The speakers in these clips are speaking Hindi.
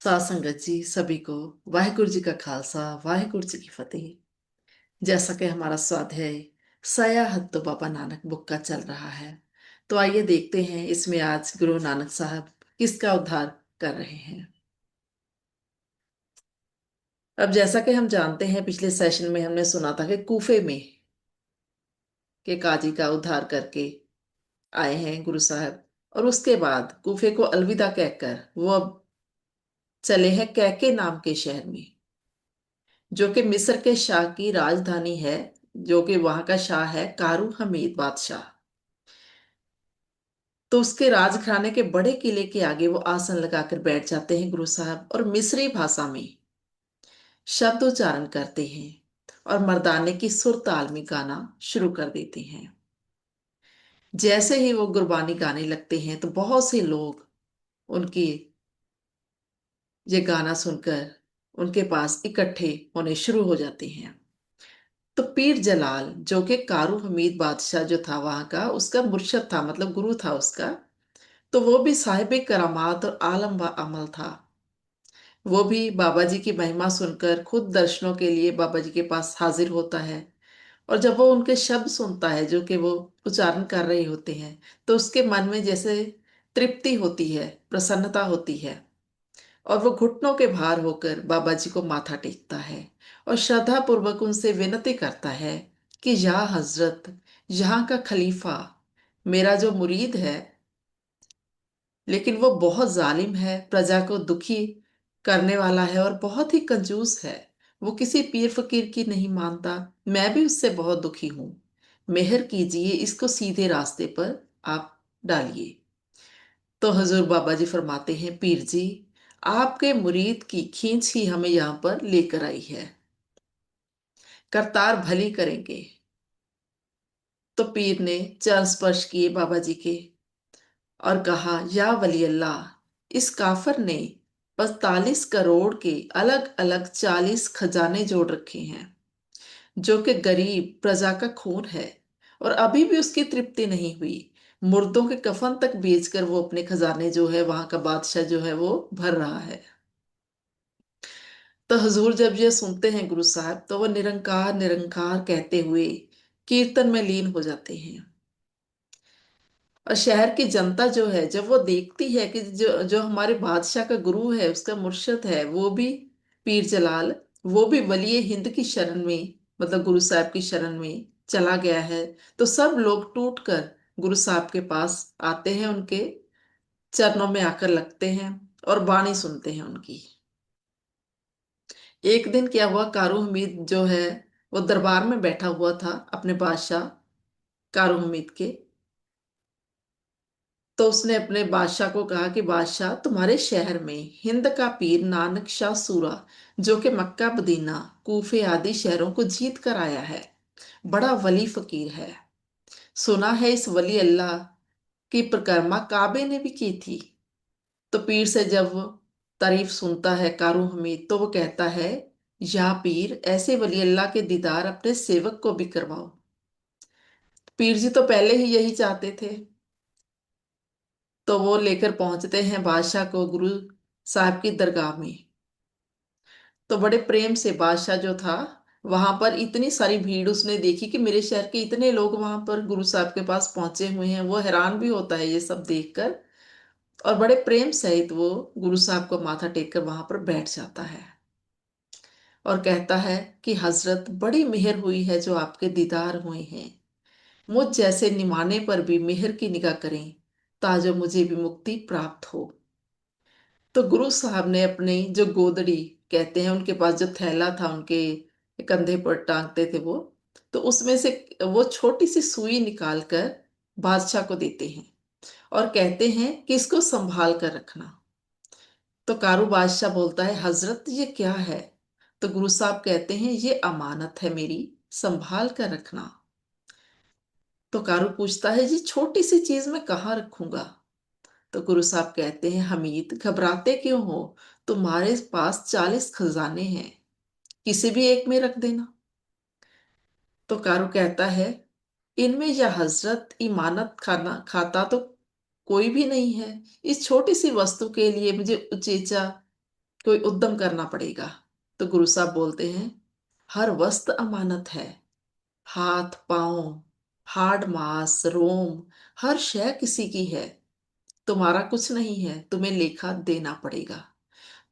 सात संगत जी सभी को वाहिगुरु जी का खालसा वाहिगुरु जी की फतेह। जैसा कि हमारा स्वाध्याय सयाहत बाबा नानक बुक का चल रहा है, तो आइए देखते हैं इसमें आज गुरु नानक साहब किसका उद्धार कर रहे हैं। अब जैसा कि हम जानते हैं, पिछले सेशन में हमने सुना था कि कूफे में के काजी का उद्धार करके आए हैं गुरु साहब, और उसके बाद कूफे को अलविदा कहकर वो अब चले हैं कैके नाम के शहर में, जो कि मिस्र के शाह की राजधानी है, जो कि वहां का शाह है कारू हमीद बादशाह। तो उसके राजघराने के बड़े किले के आगे वो आसन लगाकर बैठ जाते हैं गुरु साहब, और मिस्री भाषा में शब्द उच्चारण करते हैं और मर्दाने की सुर ताल में गाना शुरू कर देते हैं। जैसे ही वो गुरबानी गाने लगते हैं तो बहुत से लोग उनकी ये गाना सुनकर उनके पास इकट्ठे होने शुरू हो जाते हैं। तो पीर जलाल, जो कि कारू हमीद बादशाह जो था वहां का, उसका मुर्शद था, मतलब गुरु था उसका, तो वो भी साहिब करामात और आलम व अमल था। वो भी बाबा जी की महिमा सुनकर खुद दर्शनों के लिए बाबा जी के पास हाजिर होता है। और जब वो उनके शब्द सुनता है जो कि वो उच्चारण कर रहे होते हैं, तो उसके मन में जैसे तृप्ति होती है, प्रसन्नता होती है, और वो घुटनों के भार होकर बाबा जी को माथा टेकता है और श्रद्धा पूर्वक उनसे विनती करता है कि या हजरत, यहाँ का खलीफा मेरा जो मुरीद है, लेकिन वो बहुत जालिम है, प्रजा को दुखी करने वाला है और बहुत ही कंजूस है। वो किसी पीर फकीर की नहीं मानता। मैं भी उससे बहुत दुखी हूं। मेहर कीजिए, इसको सीधे रास्ते पर आप डालिए। तो हजूर बाबा जी फरमाते हैं, पीर जी, आपके मुरीद की खींच ही हमें यहाँ पर लेकर आई है, करतार भली करेंगे। तो पीर ने चरण स्पर्श किए बाबा जी के और कहा, या वली अल्लाह, इस काफर ने 45 करोड़ के अलग अलग 40 खजाने जोड़ रखे हैं, जो कि गरीब प्रजा का खून है, और अभी भी उसकी तृप्ति नहीं हुई। मुर्दों के कफन तक बेचकर वो अपने खजाने जो है वहां का बादशाह जो है वो भर रहा है। तो हजूर जब ये सुनते हैं गुरु साहब, तो वो निरंकार निरंकार कहते हुए कीर्तन में लीन हो जाते हैं। और शहर की जनता जो है, जब वो देखती है कि जो जो हमारे बादशाह का गुरु है, उसका मुर्शिद है, वो भी पीर जलाल, वो भी वली हिंद की शरण में, मतलब गुरु साहब की शरण में चला गया है, तो सब लोग टूट कर गुरु साहब के पास आते हैं, उनके चरणों में आकर लगते हैं और बाणी सुनते हैं उनकी। एक दिन क्या हुआ, कारू हमीद जो है वो दरबार में बैठा हुआ था अपने बादशाह कारू हमीद के। तो उसने अपने बादशाह को कहा कि बादशाह, तुम्हारे शहर में हिंद का पीर नानक शाह सूरा, जो कि मक्का मदीना कूफे आदि शहरों को जीत कर आया है, बड़ा वली फकीर है। सुना है इस वली अल्लाह की परिक्रमा काबे ने भी की थी। तो पीर से जब वो तारीफ सुनता है कारू हमीद, तो वो कहता है, या पीर, ऐसे वली अल्लाह के दीदार अपने सेवक को भी करवाओ। पीर जी तो पहले ही यही चाहते थे। तो वो लेकर पहुंचते हैं बादशाह को गुरु साहब की दरगाह में। तो बड़े प्रेम से बादशाह जो था, वहां पर इतनी सारी भीड़ उसने देखी कि मेरे शहर के इतने लोग वहां पर गुरु साहब के पास पहुंचे हुए हैं, वो हैरान भी होता है ये सब देखकर। और बड़े प्रेम सहित वो गुरु साहब को माथा टेक कर वहां पर बैठ जाता है और कहता है कि हजरत, बड़ी मेहर हुई है जो आपके दीदार हुए हैं। मुझ जैसे निमाने पर भी मेहर की निगाह करें, ताजो मुझे भी मुक्ति प्राप्त हो। तो गुरु साहब ने अपनी जो गोदड़ी कहते हैं, उनके पास जो थैला था उनके कंधे पर टांगते थे वो, तो उसमें से वो छोटी सी सुई निकाल कर बादशाह को देते हैं और कहते हैं कि इसको संभाल कर रखना। तो कारू बादशाह बोलता है, हजरत ये क्या है? तो गुरु साहब कहते हैं, ये अमानत है मेरी, संभाल कर रखना। तो कारू पूछता है, जी छोटी सी चीज मैं कहाँ रखूंगा? तो गुरु साहब कहते हैं, हमीद, घबराते क्यों हो? तुम्हारे पास 40 खजाने हैं, किसी भी एक में रख देना। तो कारू कहता है, इनमें या हजरत इमानत खाना खाता तो कोई भी नहीं है। इस छोटी सी वस्तु के लिए मुझे उचेचा कोई उद्यम करना पड़ेगा। तो गुरु साहब बोलते हैं, हर वस्तु अमानत है। हाथ पांव, हाड़ मांस रोम, हर शय किसी की है। तुम्हारा कुछ नहीं है, तुम्हें लेखा देना पड़ेगा।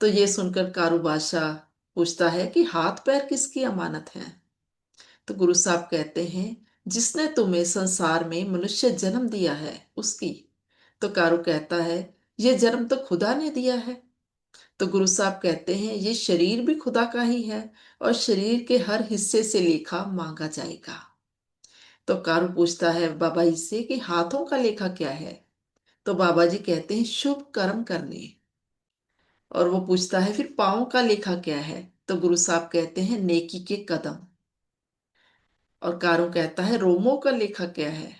तो ये सुनकर कारू बादशाह पूछता है कि हाथ पैर किसकी अमानत है। तो गुरु साहब कहते हैं, जिसने तुम्हें संसार में मनुष्य जन्म दिया है उसकी। तो कारू कहता है, ये जन्म तो खुदा ने दिया है। तो गुरु साहब कहते हैं, ये शरीर भी खुदा का ही है और शरीर के हर हिस्से से लेखा मांगा जाएगा। तो कारू पूछता है बाबा जी से कि हाथों का लेखा क्या है। तो बाबा जी कहते हैं, शुभ कर्म करने। और वो पूछता है, फिर पाँव का लेखा क्या है। तो गुरु साहब कहते हैं, नेकी के कदम। और कारू कहता है, रोमों का लेखा क्या है।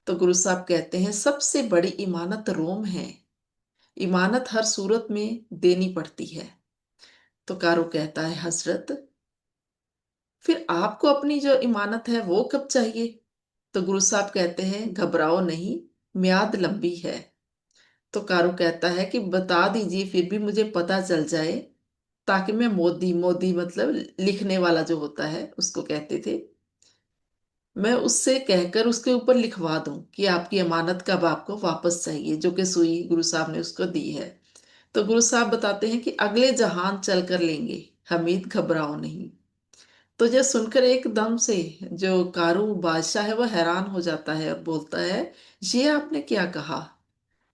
तो गुरु साहब कहते हैं, सबसे बड़ी इमानत रोम है। इमानत हर सूरत में देनी पड़ती है। तो कारू कहता है, हजरत फिर आपको अपनी जो इमानत है वो कब चाहिए। तो गुरु साहब कहते हैं, घबराओ नहीं, म्याद लंबी है। तो कारू कहता है कि बता दीजिए, फिर भी मुझे पता चल जाए, ताकि मैं मोदी मोदी मतलब लिखने वाला जो होता है उसको कहते थे, मैं उससे कहकर उसके ऊपर लिखवा दूं कि आपकी अमानत कब आपको वापस चाहिए, जो कि सुई गुरु साहब ने उसको दी है। तो गुरु साहब बताते हैं कि अगले जहान चल कर लेंगे, हमीद घबराओ नहीं। तो यह सुनकर एकदम से जो कारू बादशाह है वह हैरान हो जाता है और बोलता है, ये आपने क्या कहा।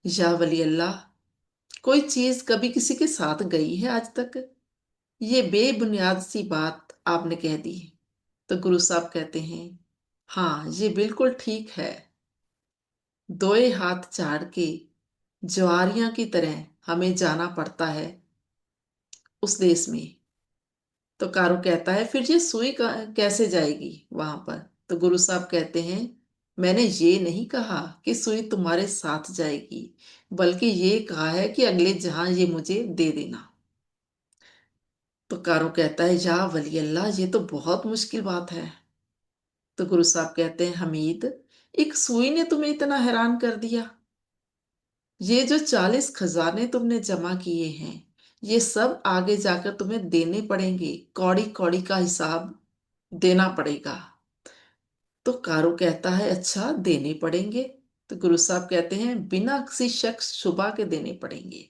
या वली अल्लाह, कोई चीज कभी किसी के साथ गई है आज तक। ये बेबुनियाद सी बात आपने कह दी। तो गुरु साहब कहते हैं, हाँ ये बिल्कुल ठीक है। दोए हाथ चाड़ के ज्वारियां की तरह हमें जाना पड़ता है उस देश में। तो कारू कहता है, फिर ये सुई कैसे जाएगी वहां पर। तो गुरु साहब कहते हैं, मैंने ये नहीं कहा कि सुई तुम्हारे साथ जाएगी, बल्कि ये कहा है कि अगले जहां ये मुझे दे देना। तो कारू कहता है, या वली अल्लाह, ये तो बहुत मुश्किल बात है। तो गुरु साहब कहते हैं, हमीद, एक सुई ने तुम्हें इतना हैरान कर दिया। ये जो 40 खजाने तुमने जमा किए हैं, ये सब आगे जाकर तुम्हें देने पड़ेंगे, कौड़ी कौड़ी का हिसाब देना पड़ेगा। तो कारू कहता है, अच्छा देने पड़ेंगे। तो गुरु साहब कहते हैं, बिना किसी शख्स शुबा के देने पड़ेंगे।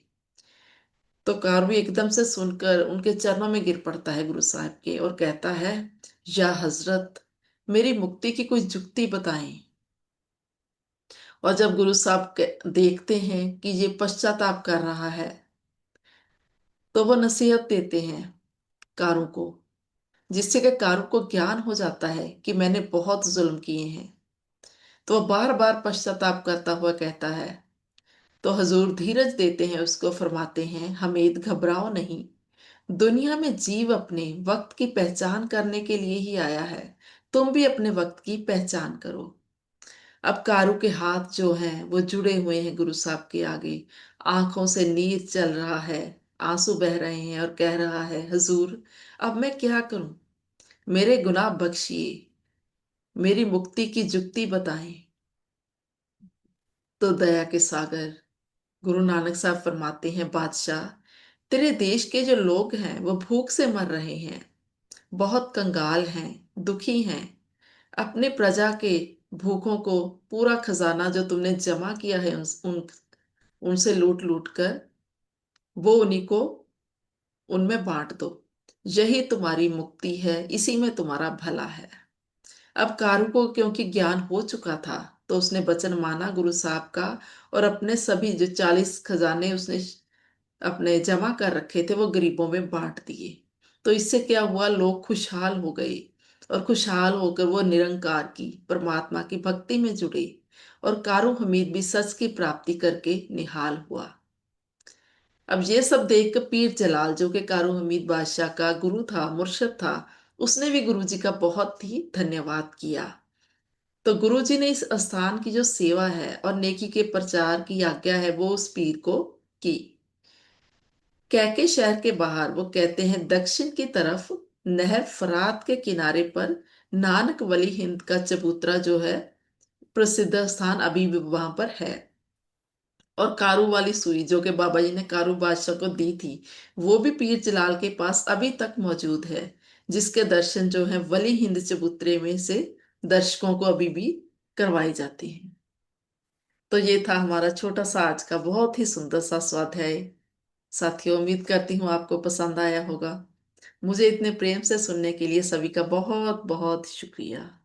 तो कारू एकदम से सुनकर उनके चरणों में गिर पड़ता है गुरु साहब के और कहता है, या हजरत, मेरी मुक्ति की कोई जुक्ति बताएं। और जब गुरु साहब देखते हैं कि ये पश्चाताप कर रहा है, तो वो नसीहत देते हैं कारू को, जिससे कि कारू को ज्ञान हो जाता है कि मैंने बहुत जुल्म किए हैं। तो वह बार बार पश्चाताप करता हुआ कहता है। तो हजूर धीरज देते हैं उसको, फरमाते हैं, हमीद घबराओ नहीं। दुनिया में जीव अपने वक्त की पहचान करने के लिए ही आया है। तुम भी अपने वक्त की पहचान करो। अब कारू के हाथ जो हैं वो जुड़े हुए हैं गुरु साहब के आगे। आंखों से नीर चल रहा है, आंसू बह रहे हैं और कह रहा है, हजूर अब मैं क्या करूं, मेरे गुनाह बख्शिए, मेरी मुक्ति की जुक्ति बताएं। तो दया के सागर गुरु नानक साहब फरमाते हैं, बादशाह, तेरे देश के जो लोग हैं वो भूख से मर रहे हैं, बहुत कंगाल हैं, दुखी हैं। अपने प्रजा के भूखों को पूरा खजाना जो तुमने जमा किया है उनसे लूट लूट कर वो उन्हीं को उनमें बांट दो। यही तुम्हारी मुक्ति है, इसी में तुम्हारा भला है। अब कारू को क्योंकि ज्ञान हो चुका था, तो उसने वचन माना गुरु साहब का, और अपने सभी जो 40 खजाने उसने अपने जमा कर रखे थे वो गरीबों में बांट दिए। तो इससे क्या हुआ, लोग खुशहाल हो गए और खुशहाल होकर वो निरंकार की परमात्मा की भक्ति में जुड़े। और कारू हमीद भी सच की प्राप्ति करके निहाल हुआ। अब ये सब देख कर पीर जलाल, जो कि कारू हमीद बादशाह का गुरु था, मुर्शद था, उसने भी गुरु जी का बहुत ही धन्यवाद किया। तो गुरु जी ने इस स्थान की जो सेवा है और नेकी के प्रचार की आज्ञा है वो उस पीर को की। कैके शहर के बाहर, वो कहते हैं दक्षिण की तरफ, नहर फरात के किनारे पर, नानक वली हिंद का चबूतरा जो है, प्रसिद्ध स्थान अभी भी वहां पर है। और कारू वाली सुई जो कि बाबा जी ने कारू बादशाह को दी थी, वो भी पीर जलाल के पास अभी तक मौजूद है, जिसके दर्शन जो है वली हिंद चबूतरे में से दर्शकों को अभी भी करवाई जाती हैं। तो ये था हमारा छोटा सा आज का बहुत ही सुंदर सा स्वाध्याय। साथियों, उम्मीद करती हूँ आपको पसंद आया होगा। मुझे इतने प्रेम से सुनने के लिए सभी का बहुत बहुत शुक्रिया।